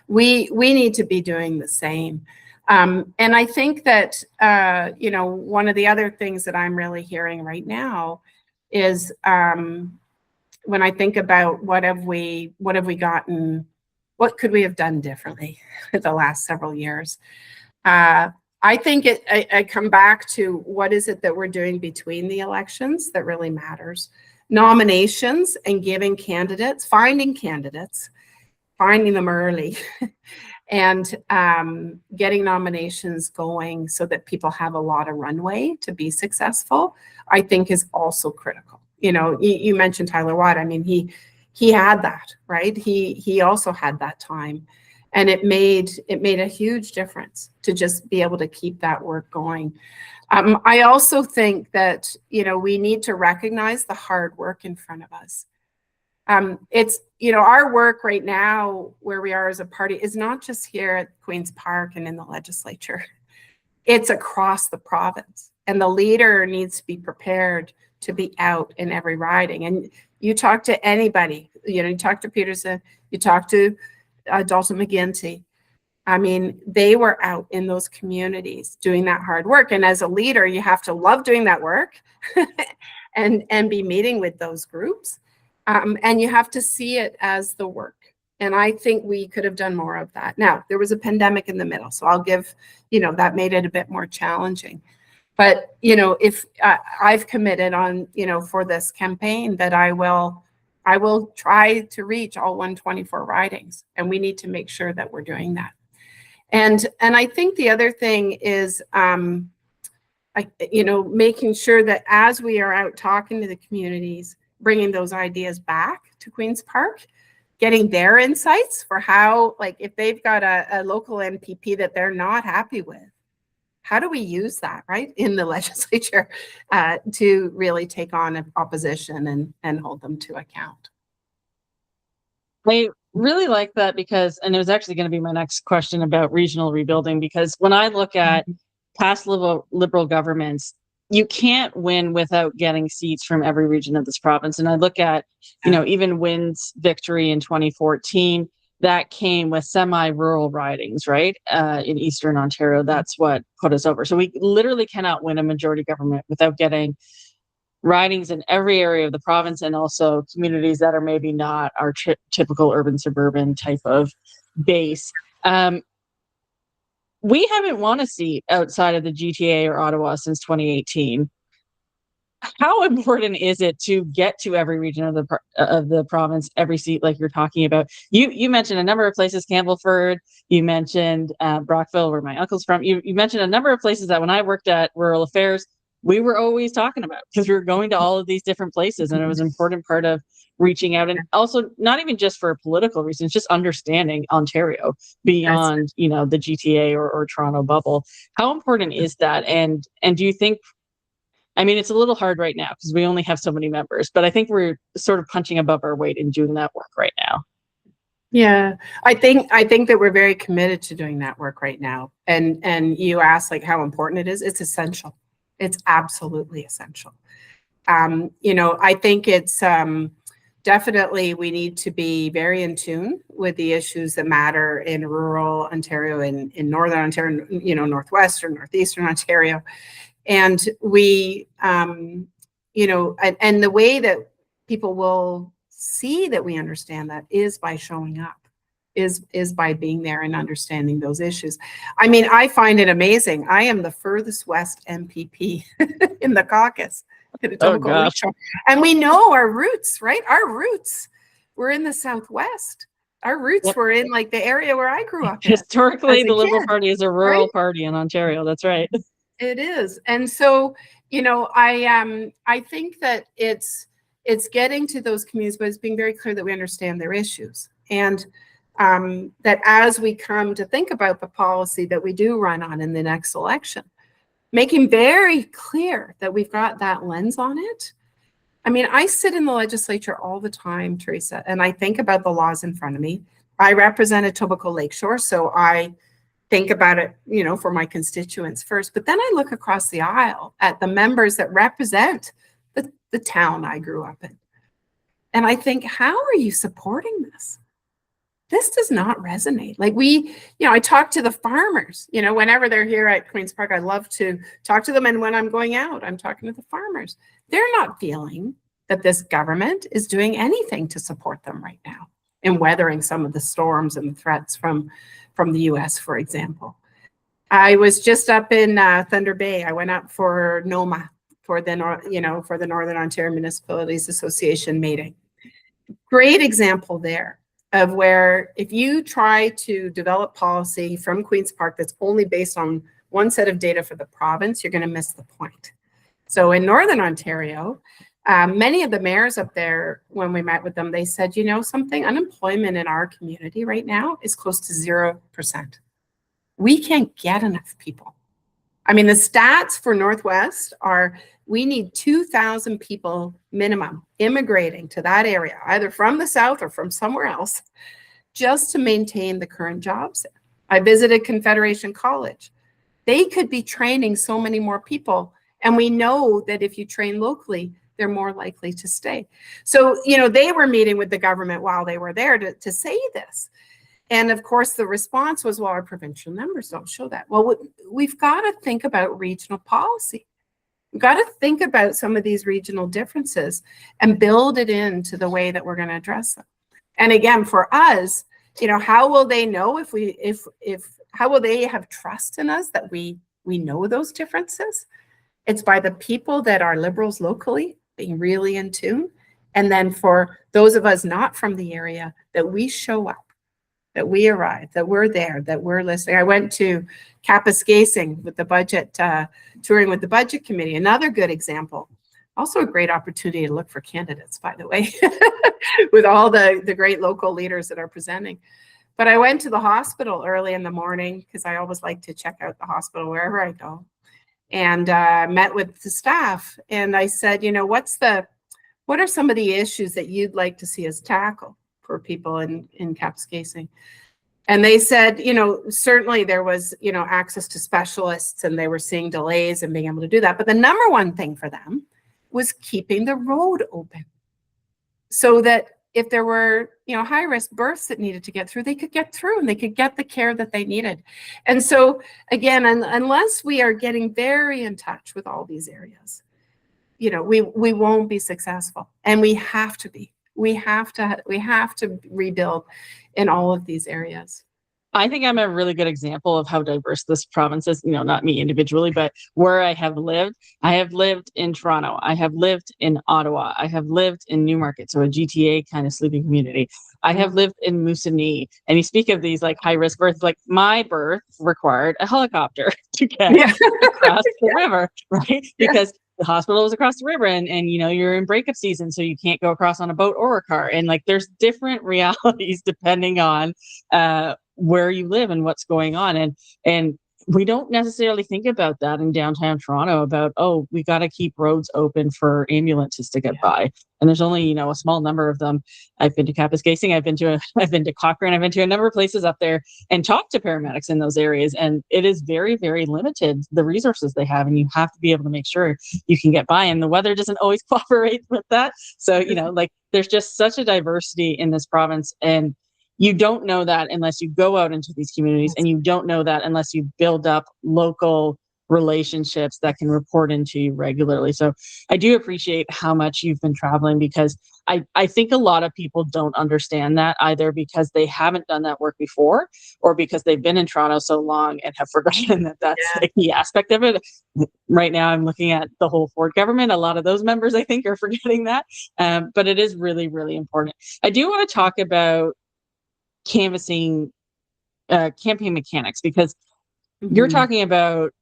we need to be doing the same. And I think that, you know, one of the other things that I'm really hearing right now is when I think about what have we gotten, what could we have done differently the last several years? I think I come back to what is it that we're doing between the elections that really matters. Nominations and giving candidates, finding them early, and getting nominations going so that people have a lot of runway to be successful, I think is also critical. You know, you mentioned Tyler Watt. I mean, he had that, right? He also had that time. And it made a huge difference to just be able to keep that work going. I also think that, you know, we need to recognize the hard work in front of us. It's, you know, our work right now where we are as a party is not just here at Queen's Park and in the legislature. It's across the province. And the leader needs to be prepared to be out in every riding. And you talk to anybody, you know, you talk to Peterson, you talk to Dalton McGuinty. I mean, they were out in those communities doing that hard work. And as a leader, you have to love doing that work and be meeting with those groups. And you have to see it as the work. And I think we could have done more of that. Now, there was a pandemic in the middle, so I'll give, you know, that made it a bit more challenging. But, you know, if I've committed on, you know, for this campaign that I will try to reach all 124 ridings, and we need to make sure that we're doing that. And I think the other thing is, you know, making sure that as we are out talking to the communities, bringing those ideas back to Queen's Park, getting their insights for how, like, if they've got a local MPP that they're not happy with, how do we use that, right, in the legislature to really take on opposition and hold them to account? I really like that because, and it was actually going to be my next question about regional rebuilding, because when I look at past liberal governments, you can't win without getting seats from every region of this province. And I look at, you know, even Wynn's victory in 2014, that came with semi-rural ridings, right? In Eastern Ontario, that's what put us over. So we literally cannot win a majority government without getting ridings in every area of the province, and also communities that are maybe not our typical urban suburban type of base. We haven't won a seat outside of the GTA or Ottawa since 2018. How important is it to get to every region of the province, every seat, like you're talking about? You mentioned a number of places, Campbellford. You mentioned Brockville, where my uncle's from. You mentioned a number of places that when I worked at Rural Affairs, we were always talking about, because we were going to all of these different places, and it was an important part of reaching out, and also not even just for political reasons, just understanding Ontario beyond, you know, the GTA or Toronto bubble. How important is that? And do you think, I mean, it's a little hard right now because we only have so many members, but I think we're sort of punching above our weight in doing that work right now. Yeah, I think that we're very committed to doing that work right now. And you asked like how important it is. It's essential. It's absolutely essential. You know, I think it's definitely we need to be very in tune with the issues that matter in rural Ontario and in Northern Ontario, you know, Northwestern, Northeastern Ontario. And we, you know, and the way that people will see that we understand that is by showing up, is by being there and understanding those issues. I mean, I find it amazing. I am the furthest west MPP in the caucus in Etobicoke-lakeshore. And we know our roots, right? Our roots were in the Southwest. Our roots were in like the area where I grew up. Historically, the Liberal Party is a rural party in Ontario. That's right. It is. And so, you know, I think that it's getting to those communities, but it's being very clear that we understand their issues. And that as we come to think about the policy that we do run on in the next election, making very clear that we've got that lens on it. I mean, I sit in the legislature all the time, Teresa, and I think about the laws in front of me. I represent Etobicoke-Lakeshore, so I think about it, you know, for my constituents first. But then I look across the aisle at the members that represent the town I grew up in. And I think, how are you supporting this? This does not resonate. Like you know, I talk to the farmers, you know, whenever they're here at Queen's Park, I love to talk to them. And when I'm going out, I'm talking to the farmers. They're not feeling that this government is doing anything to support them right now in weathering some of the storms and the threats from the US, for example. I was just up in Thunder Bay. I went up for NOMA, for the Northern Ontario Municipalities Association meeting. Great example there of where if you try to develop policy from Queen's Park that's only based on one set of data for the province, you're going to miss the point. So in Northern Ontario, many of the mayors up there, when we met with them, they said, you know something, unemployment in our community right now is close to 0%. We can't get enough people. I mean, the stats for Northwest are we need 2,000 people minimum immigrating to that area, either from the south or from somewhere else, just to maintain the current jobs. I visited Confederation College. They could be training so many more people. And we know that if you train locally, they're more likely to stay. So, you know, they were meeting with the government while they were there to say this. And of course, the response was, well, our provincial numbers don't show that. Well, we've got to think about regional policy. We've got to think about some of these regional differences and build it into the way that we're going to address them. And again, for us, you know, how will they know how will they have trust in us that we know those differences? It's by the people that are Liberals locally being really in tune. And then for those of us not from the area, that we show up, that we arrive, that we're there, that we're listening. I went to Kapuskasing with the budget, touring with the budget committee, another good example. Also a great opportunity to look for candidates, by the way, with all the great local leaders that are presenting. But I went to the hospital early in the morning because I always like to check out the hospital wherever I go, and met with the staff. And I said, you know, what are some of the issues that you'd like to see us tackle for people in Kapuskasing? And they said, you know, certainly there was, you know, access to specialists, and they were seeing delays in being able to do that. But the number one thing for them was keeping the road open so that if there were, you know, high risk births that needed to get through, they could get through and they could get the care that they needed. And so again, unless we are getting very in touch with all these areas, you know, we won't be successful. And we have to be. We have to rebuild in all of these areas. I think I'm a really good example of how diverse this province is, not me individually, but where I have lived. I have lived in Toronto. I have lived in Ottawa. I have lived in Newmarket, so a GTA kind of sleeping community. I have lived in Moosonee. And you speak of these like high risk births, like my birth required a helicopter to get across the river, right? Because the hospital is across the river and you're in breakup season, so you can't go across on a boat or a car. And like there's different realities depending on where you live and what's going on. And we don't necessarily think about that in downtown Toronto about, oh, we got to keep roads open for ambulances to get by. And there's only, a small number of them. I've been to Kapuskasing, I've been to Cochrane, I've been to a number of places up there and talked to paramedics in those areas. And it is very, very limited, the resources they have. And you have to be able to make sure you can get by. And the weather doesn't always cooperate with that. So, there's just such a diversity in this province. And you don't know that unless you go out into these communities, and you don't know that unless you build up local relationships that can report into you regularly. So I do appreciate how much you've been traveling, because I think a lot of people don't understand that, either because they haven't done that work before or because they've been in Toronto so long and have forgotten that that's a key aspect of it. Right now, I'm looking at the whole Ford government. A lot of those members, I think, are forgetting that. But it is really, really important. I do want to talk about canvassing, campaign mechanics, because you're talking about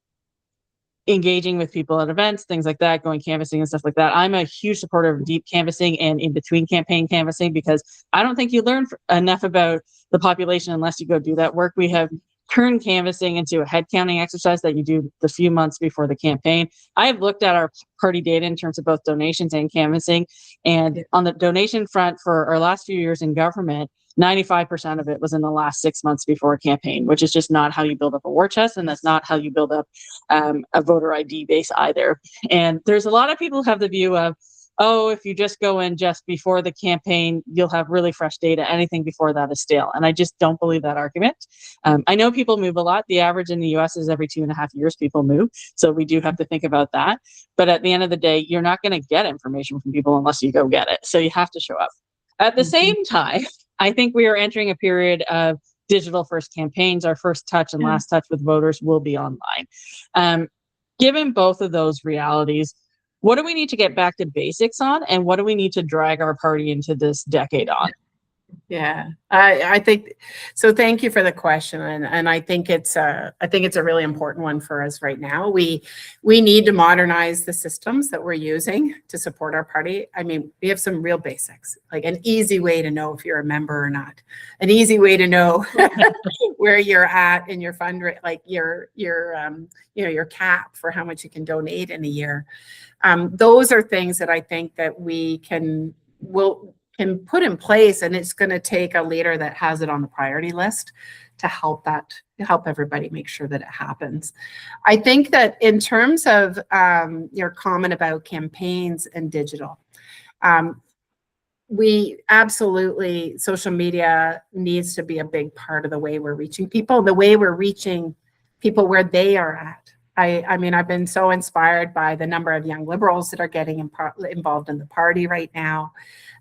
engaging with people at events, things like that, going canvassing and stuff like that. I'm a huge supporter of deep canvassing and in between campaign canvassing, because I don't think you learn enough about the population unless you go do that work. We have turned canvassing into a head counting exercise that you do the few months before the campaign. I have looked at our party data in terms of both donations and canvassing, and on the donation front for our last few years in government, 95% of it was in the last 6 months before a campaign, which is just not how you build up a war chest. And that's not how you build up a voter ID base either. And there's a lot of people who have the view of, oh, if you just go in just before the campaign, you'll have really fresh data. Anything before that is stale. And I just don't believe that argument. I know people move a lot. The average in the US is every 2.5 years people move. So we do have to think about that. But at the end of the day, you're not going to get information from people unless you go get it. So you have to show up. At the same time, I think we are entering a period of digital first campaigns. Our first touch and last touch with voters will be online. Given both of those realities, what do we need to get back to basics on, and what do we need to drag our party into this decade on? Yeah, I think so. Thank you for the question, and I think it's a really important one for us right now. We need to modernize the systems that we're using to support our party. I mean, we have some real basics, like an easy way to know if you're a member or not, an easy way to know where you're at in your fundraising, like your cap for how much you can donate in a year. Those are things that I think that we can put in place, and it's going to take a leader that has it on the priority list to help everybody make sure that it happens. I think that in terms of your comment about campaigns and digital, we absolutely, social media needs to be a big part of the way we're reaching people, the way we're reaching people where they are at. I mean, I've been so inspired by the number of young Liberals that are getting involved in the party right now,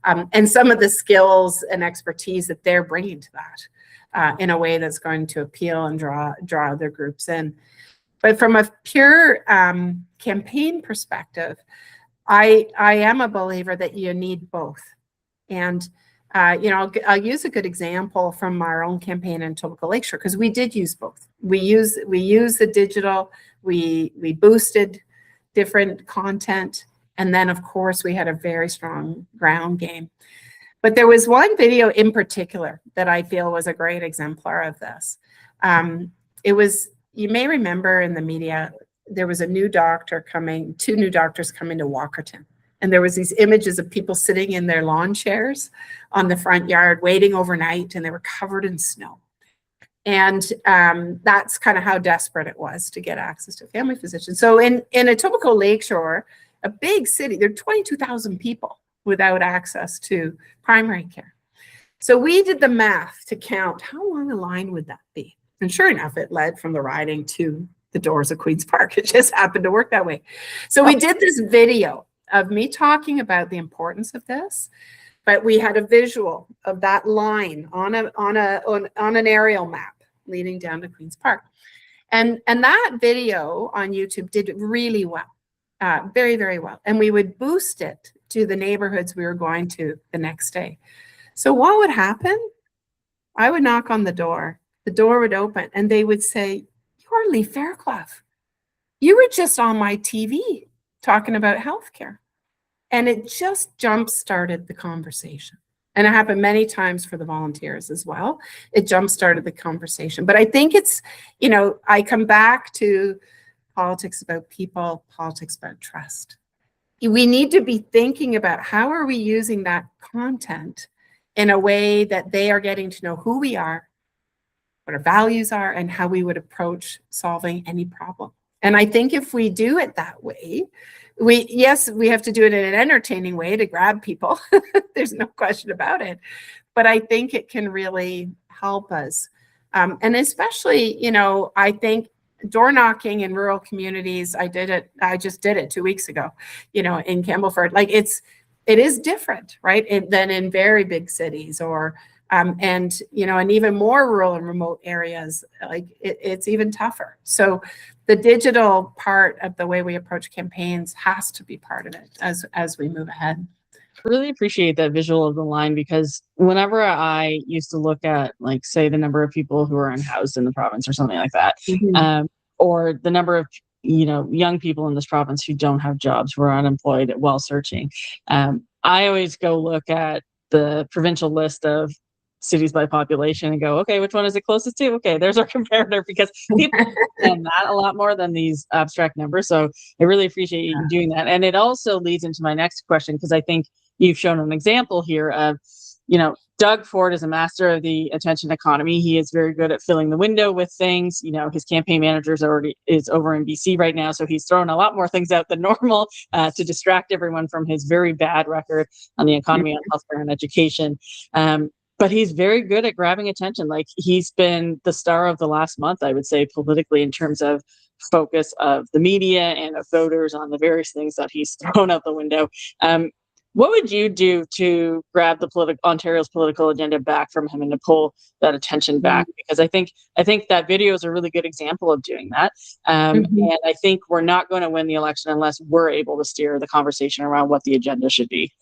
and some of the skills and expertise that they're bringing to that in a way that's going to appeal and draw other groups in. But from a pure campaign perspective, I am a believer that you need both. And I'll use a good example from our own campaign in Etobicoke-Lakeshore, because we did use both. We use the digital, we boosted different content, and then of course we had a very strong ground game. But there was one video in particular that I feel was a great exemplar of this. It was, you may remember in the media, there was two new doctors coming to Walkerton. And there was these images of people sitting in their lawn chairs on the front yard, waiting overnight, and they were covered in snow. And that's kind of how desperate it was to get access to a family physician. So in Etobicoke-Lakeshore, a big city, there are 22,000 people without access to primary care. So we did the math to count how long a line would that be. And sure enough, it led from the riding to the doors of Queen's Park. It just happened to work that way. So we did this video of me talking about the importance of this, but we had a visual of that line on an aerial map leading down to Queen's Park. And that video on YouTube did really well, very, very well. And we would boost it to the neighborhoods we were going to the next day. So what would happen? I would knock on the door would open, and they would say, "You're Lee Fairclough. You were just on my TV talking about healthcare." And it just jump-started the conversation. And it happened many times for the volunteers as well. It jump-started the conversation. But I think it's, I come back to politics about people, politics about trust. We need to be thinking about how are we using that content in a way that they are getting to know who we are, what our values are, and how we would approach solving any problem. And I think if we do it that way, we have to do it in an entertaining way to grab people. There's no question about it. But I think it can really help us. And especially, I think door knocking in rural communities, I just did it 2 weeks ago, in Campbellford. Like it is different, right? Than in very big cities or and even more rural and remote areas, like it's even tougher. So the digital part of the way we approach campaigns has to be part of it as we move ahead. Really appreciate that visual of the line, because whenever I used to look at, like, say, the number of people who are unhoused in the province or something like that, or the number of young people in this province who don't have jobs, who are unemployed while searching, I always go look at the provincial list of cities by population and go, okay, which one is it closest to? Okay, there's our comparator, because people understand that a lot more than these abstract numbers. So I really appreciate you doing that. And it also leads into my next question, because I think you've shown an example here of, Doug Ford is a master of the attention economy. He is very good at filling the window with things. His campaign manager is over in BC right now, so he's thrown a lot more things out than normal to distract everyone from his very bad record on the economy, on healthcare and education. But he's very good at grabbing attention. Like, he's been the star of the last month, I would say, politically, in terms of focus of the media and of voters on the various things that he's thrown out the window. What would you do to grab the Ontario's political agenda back from him and to pull that attention back? Because I think that video is a really good example of doing that. And I think we're not going to win the election unless we're able to steer the conversation around what the agenda should be.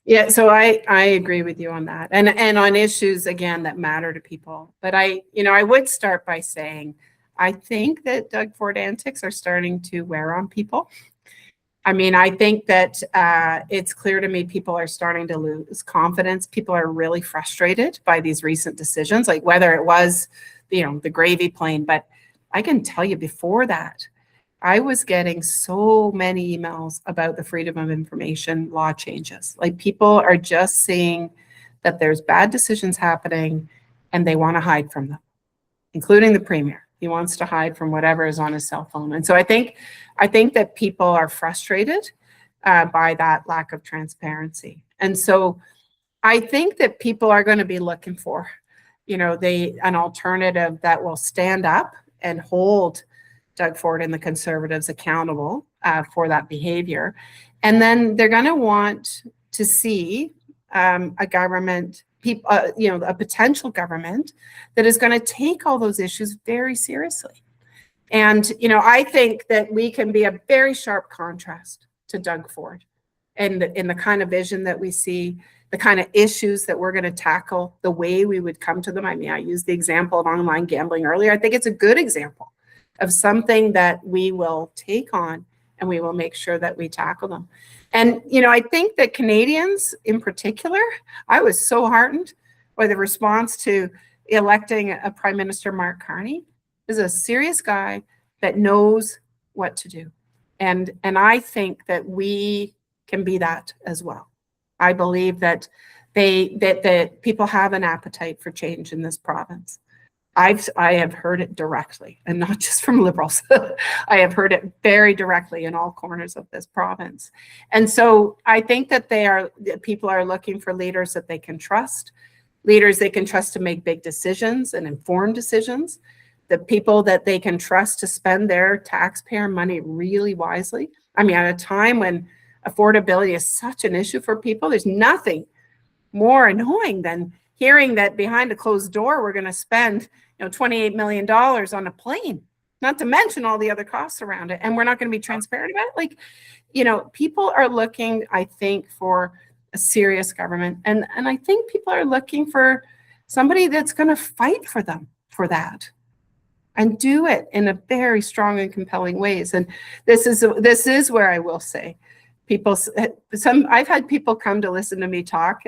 Yeah, so I agree with you on that, and on issues, again, that matter to people. But I would start by saying I think that Doug Ford antics are starting to wear on people. I mean, I think that it's clear to me people are starting to lose confidence. People are really frustrated by these recent decisions, like whether it was, the gravy plane. But I can tell you, before that, I was getting so many emails about the Freedom of Information law changes. Like, people are just seeing that there's bad decisions happening and they want to hide from them, including the Premier. He wants to hide from whatever is on his cell phone. And so I think that people are frustrated by that lack of transparency. And so I think that people are going to be looking for, an alternative that will stand up and hold Doug Ford and the Conservatives accountable for that behavior. And then they're going to want to see a government, a potential government that is going to take all those issues very seriously. And, I think that we can be a very sharp contrast to Doug Ford and in the kind of vision that we see, the kind of issues that we're going to tackle, the way we would come to them. I mean, I used the example of online gambling earlier. I think it's a good example of something that we will take on and we will make sure that we tackle them. And, I think that Canadians in particular, I was so heartened by the response to electing a Prime Minister, Mark Carney. Is a serious guy that knows what to do. And I think that we can be that as well. I believe that that people have an appetite for change in this province. I have heard it directly, and not just from Liberals. I have heard it very directly in all corners of this province. And so I think that people are looking for leaders that they can trust, leaders they can trust to make big decisions and informed decisions, the people that they can trust to spend their taxpayer money really wisely. I mean, at a time when affordability is such an issue for people, there's nothing more annoying than hearing that behind a closed door, we're going to spend, $28 million on a plane, not to mention all the other costs around it. And we're not going to be transparent about it. People are looking, I think, for a serious government. And I think people are looking for somebody that's going to fight for them for that and do it in a very strong and compelling ways. And this is where I will say, I've had people come to listen to me talk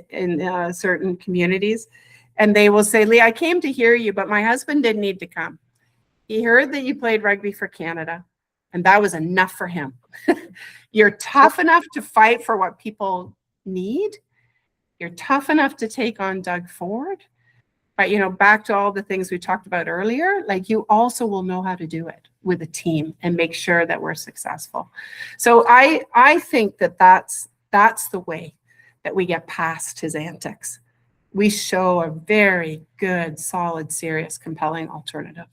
in certain communities, and they will say, Lee, I came to hear you, but my husband didn't need to come. He heard that you played rugby for Canada, and that was enough for him. You're tough enough to fight for what people need. You're tough enough to take on Doug Ford. But, back to all the things we talked about earlier, you also will know how to do it with a team and make sure that we're successful. So I think that's the way that we get past his antics. We show a very good, solid, serious, compelling alternative.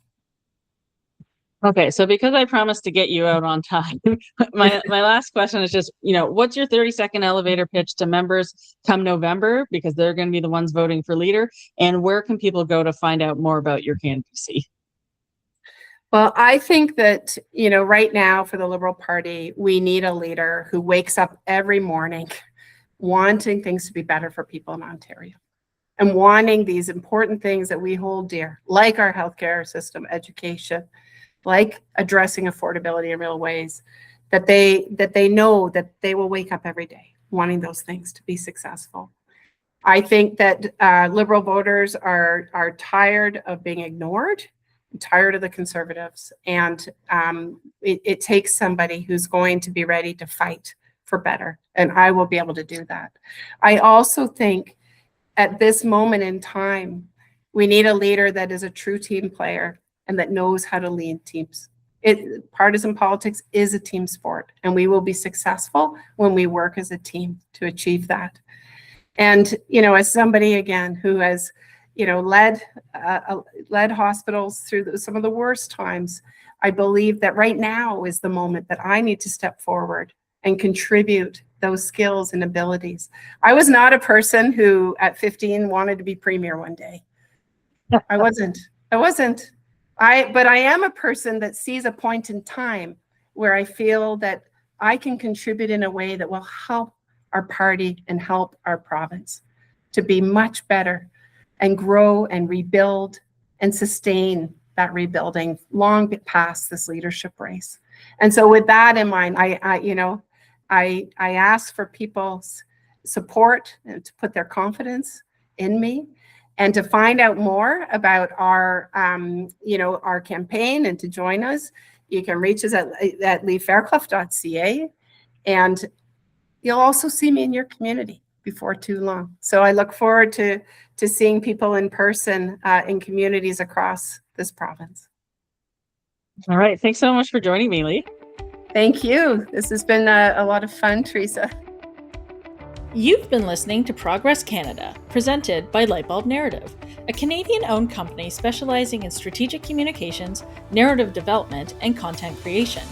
Okay, so because I promised to get you out on time, my last question is just, what's your 30-second elevator pitch to members come November, because they're going to be the ones voting for leader, and where can people go to find out more about your candidacy? Well, I think that, right now for the Liberal Party, we need a leader who wakes up every morning wanting things to be better for people in Ontario and wanting these important things that we hold dear, like our healthcare system, education, like addressing affordability in real ways, that they know that they will wake up every day wanting those things to be successful. I think that Liberal voters are tired of being ignored, tired of the Conservatives, and it takes somebody who's going to be ready to fight for better, and I will be able to do that. I also think at this moment in time, we need a leader that is a true team player and that knows how to lead teams. Partisan politics is a team sport, and we will be successful when we work as a team to achieve that. And, as somebody, again, who has, led hospitals through some of the worst times, I believe that right now is the moment that I need to step forward and contribute those skills and abilities. I was not a person who at 15 wanted to be premier one day. I wasn't. But I am a person that sees a point in time where I feel that I can contribute in a way that will help our party and help our province to be much better and grow and rebuild and sustain that rebuilding long past this leadership race. And so with that in mind, I ask for people's support and to put their confidence in me, and to find out more about our campaign and to join us. You can reach us at leefairclough.ca, and you'll also see me in your community before too long. So I look forward to seeing people in person in communities across this province. All right. Thanks so much for joining me, Lee. Thank you. This has been a lot of fun, Teresa. You've been listening to Progress Canada, presented by Lightbulb Narrative, a Canadian-owned company specializing in strategic communications, narrative development, and content creation.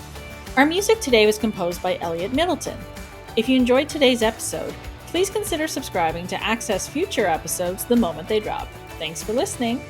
Our music today was composed by Elliot Middleton. If you enjoyed today's episode, please consider subscribing to access future episodes the moment they drop. Thanks for listening.